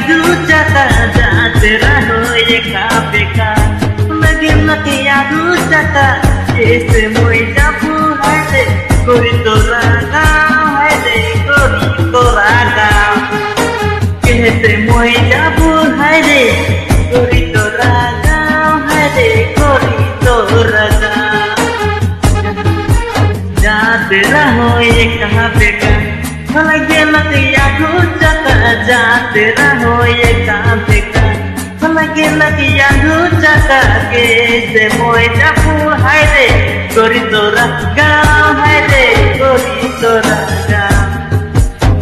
jaka jaate raho eka beka lagi lagi adu jaka ese moi jabu haide kori toraga haide kori toraga ese moi jabu haide kori toraga haide kori toraga jaate raho eka beka lagi lagi adu jaka jaate raho eka beka lagi lagi adu jaka ke se moi jabu haide kori toraga haide kori toraga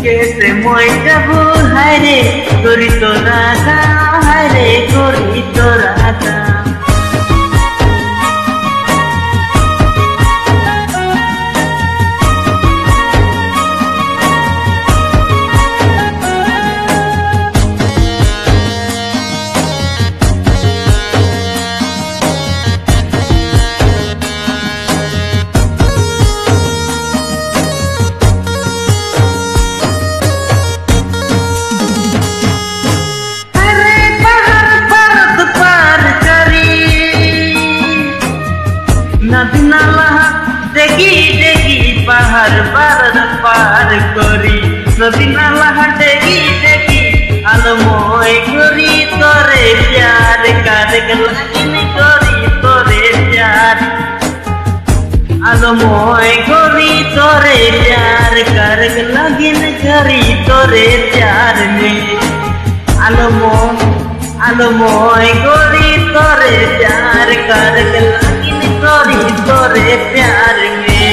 ke se moi jabu haide kori toraga haide kori toraga degi degi pahar barat par kori nabinalah degi degi almoy kori tore pyar kar lagi kori tore pyar almoy kori tore pyar kar lagi kori tore pyar me almoy kori tore pyar kar lagi kori tore pyar me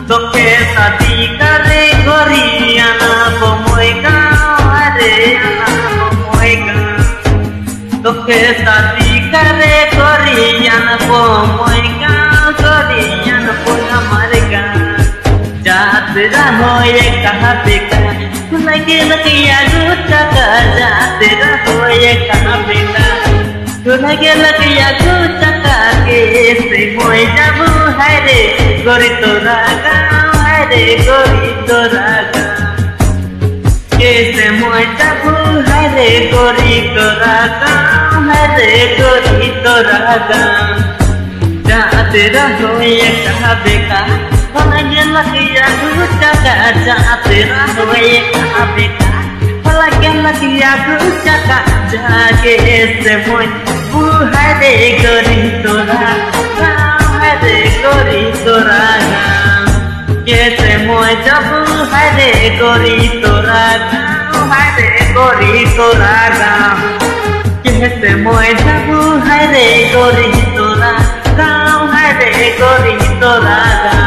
toke sadi kare gori ana bomoy gaon hare ana bomoy gaon toke sadi kare gori ana bomoy gaon gori ana boy amar gaon jaat raho ye kaha beka lagi lagi adu jaka jaat raho ye kaha beka lagi lagi adu jaka ke se moi jabu haide gori toraga haide gori toraga ke se moi jabu haide gori toraga haide gori toraga jaate raho ye kaha beka lagi lagi adu jaka jaate raho ye kaha beka lagi lagi adu jaka jage se moi bu haide gori toraga haide gori toraga kese moi jabu haide gori toraga haide gori toraga kese moi jabu haide gori toraga haide gori toraga